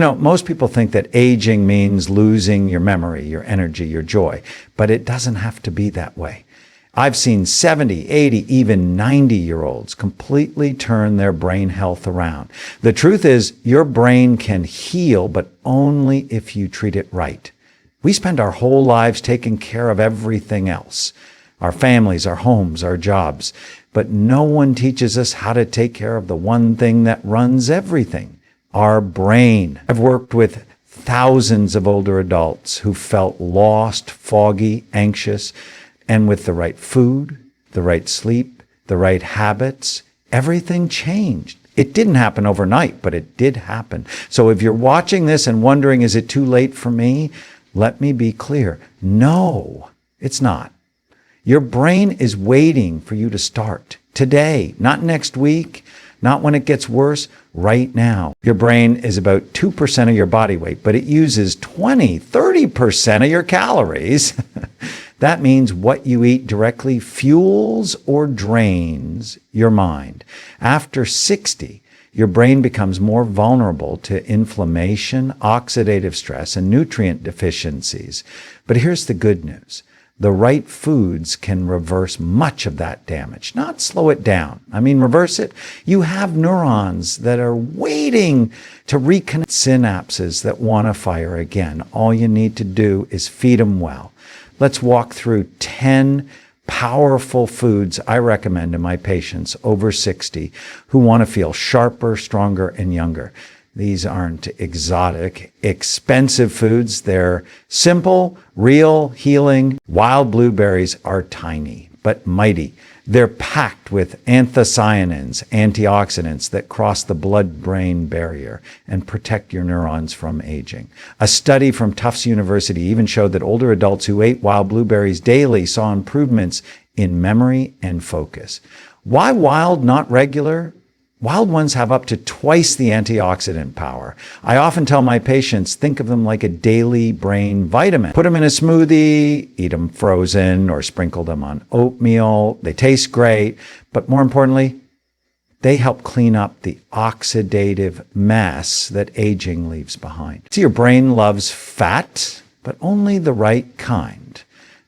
Most people think that aging means losing your memory, your energy, your joy, but it doesn't have to be that way. I've seen 70, 80, even 90-year-olds completely turn their brain health around. The truth is, your brain can heal, but only if you treat it right. We spend our whole lives taking care of everything else, our families, our homes, our jobs, but no one teaches us how to take care of the one thing that runs everything, our brain. I've worked with thousands of older adults who felt lost, foggy, anxious, and with the right food, the right sleep, the right habits, everything changed. It didn't happen overnight, but it did happen. So if you're watching this and wondering, is it too late for me? Let me be clear. No, it's not. Your brain is waiting for you to start today, not next week, not when it gets worse, right now. Your brain is about 2% of your body weight, but it uses 20, 30% of your calories. That means what you eat directly fuels or drains your mind. After 60, your brain becomes more vulnerable to inflammation, oxidative stress, and nutrient deficiencies. But here's the good news. The right foods can reverse much of that damage, not slow it down. Reverse it. You have neurons that are waiting to reconnect, synapses that want to fire again. All you need to do is feed them well. Let's walk through 10 powerful foods I recommend to my patients over 60 who want to feel sharper, stronger, and younger. These aren't exotic, expensive foods. They're simple, real, healing. Wild blueberries are tiny, but mighty. They're packed with anthocyanins, antioxidants that cross the blood-brain barrier and protect your neurons from aging. A study from Tufts University even showed that older adults who ate wild blueberries daily saw improvements in memory and focus. Why wild, not regular? Wild ones have up to twice the antioxidant power. I often tell my patients, think of them like a daily brain vitamin. Put them in a smoothie, eat them frozen, or sprinkle them on oatmeal. They taste great, but more importantly, they help clean up the oxidative mess that aging leaves behind. See, your brain loves fat, but only the right kind.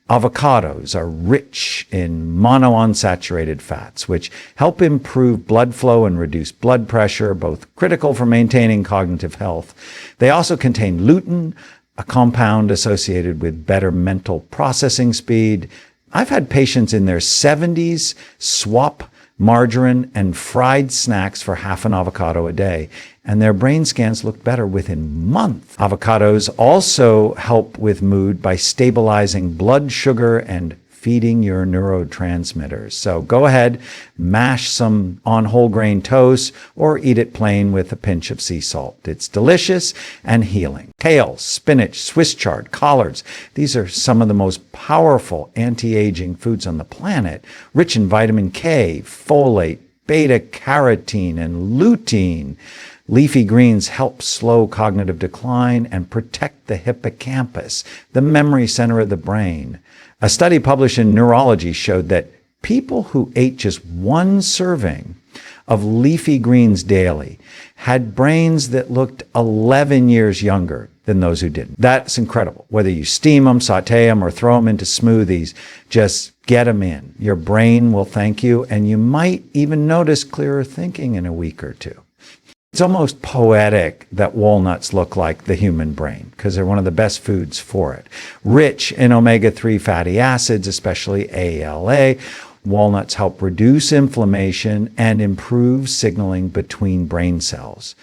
Avocados are rich in monounsaturated fats, which help improve blood flow and reduce blood pressure, both critical for maintaining cognitive health. They also contain lutein, a compound associated with better mental processing speed. I've had patients in their 70s swap margarine and fried snacks for half an avocado a day, and their brain scans looked better within months. Avocados also help with mood by stabilizing blood sugar and feeding your neurotransmitters. So go ahead, mash some on whole grain toast or eat it plain with a pinch of sea salt. It's delicious and healing. Kale, spinach, Swiss chard, collards. These are some of the most powerful anti-aging foods on the planet, rich in vitamin K, folate, beta-carotene, and lutein. Leafy greens help slow cognitive decline and protect the hippocampus, the memory center of the brain. A study published in Neurology showed that people who ate just one serving of leafy greens daily had brains that looked 11 years younger than those who didn't. That's incredible. Whether you steam them, saute them, or throw them into smoothies, just get them in. Your brain will thank you, and you might even notice clearer thinking in a week or two. It's almost poetic that walnuts look like the human brain because they're one of the best foods for it. Rich in omega-3 fatty acids, especially ALA, walnuts help reduce inflammation and improve signaling between brain cells.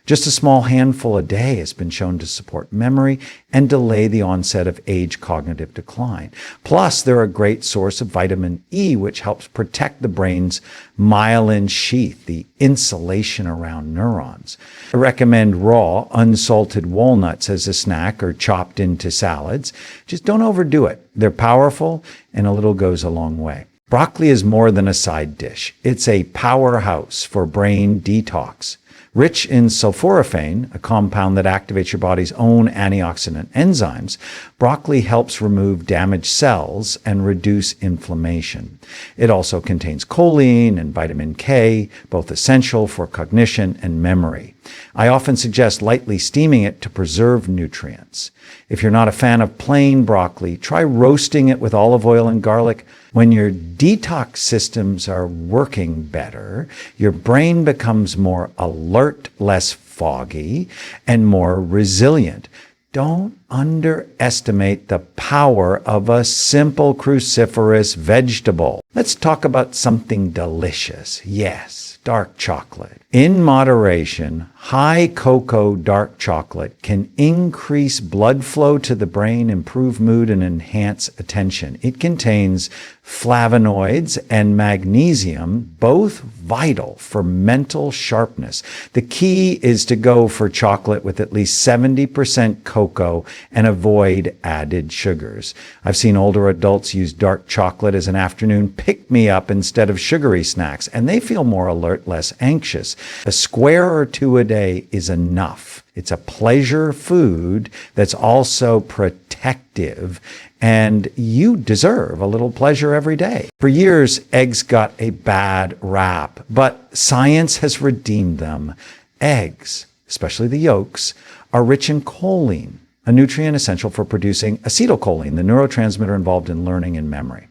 Just a small handful a day has been shown to support memory and delay the onset of age cognitive decline. Plus, they're a great source of vitamin E, which helps protect the brain's myelin sheath, the insulation around neurons. I recommend raw, unsalted walnuts as a snack or chopped into salads. Just don't overdo it. They're powerful, and a little goes a long way. Broccoli is more than a side dish. It's a powerhouse for brain detox. Rich in sulforaphane, a compound that activates your body's own antioxidant enzymes, broccoli helps remove damaged cells and reduce inflammation. It also contains choline and vitamin K, both essential for cognition and memory. I often suggest lightly steaming it to preserve nutrients. If you're not a fan of plain broccoli, try roasting it with olive oil and garlic. When your detox systems are working better, your brain becomes more alert, less foggy, and more resilient. Don't underestimate the power of a simple cruciferous vegetable. Let's talk about something delicious. Yes, dark chocolate. In moderation, high cocoa dark chocolate can increase blood flow to the brain, improve mood, and enhance attention. It contains flavonoids and magnesium, both vital for mental sharpness. The key is to go for chocolate with at least 70% cocoa and avoid added sugars. I've seen older adults use dark chocolate as an afternoon pick-me-up instead of sugary snacks, and they feel more alert, less anxious. A square or two a day is enough. It's a pleasure food that's also protective, and you deserve a little pleasure every day. For years, eggs got a bad rap, but science has redeemed them. Eggs, especially the yolks, are rich in choline, a nutrient essential for producing acetylcholine, the neurotransmitter involved in learning and memory.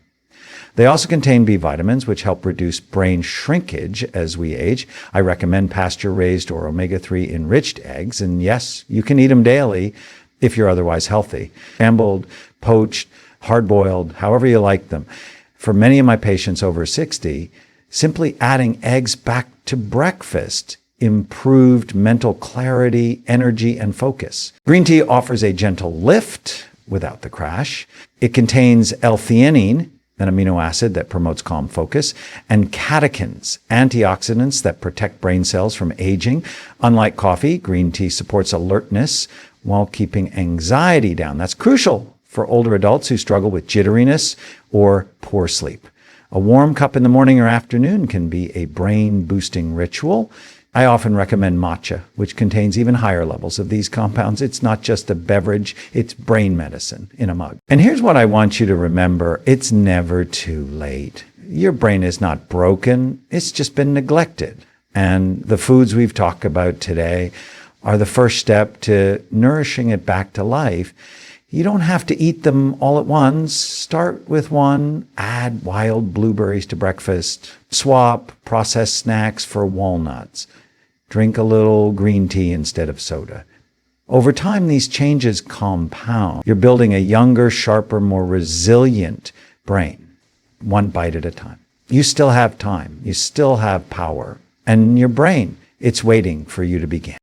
They also contain B vitamins, which help reduce brain shrinkage as we age. I recommend pasture-raised or omega-3 enriched eggs, and yes, you can eat them daily if you're otherwise healthy. Scrambled, poached, hard-boiled, however you like them. For many of my patients over 60, simply adding eggs back to breakfast improved mental clarity, energy, and focus. Green tea offers a gentle lift without the crash. It contains L-theanine, an amino acid that promotes calm focus, and catechins, antioxidants that protect brain cells from aging. Unlike coffee, green tea supports alertness while keeping anxiety down. That's crucial for older adults who struggle with jitteriness or poor sleep. A warm cup in the morning or afternoon can be a brain-boosting ritual. I often recommend matcha, which contains even higher levels of these compounds. It's not just a beverage, it's brain medicine in a mug. And here's what I want you to remember. It's never too late. Your brain is not broken. It's just been neglected. And the foods we've talked about today are the first step to nourishing it back to life. You don't have to eat them all at once. Start with one, add wild blueberries to breakfast, swap processed snacks for walnuts. Drink a little green tea instead of soda. Over time, these changes compound. You're building a younger, sharper, more resilient brain, one bite at a time. You still have time. You still have power. And your brain, it's waiting for you to begin.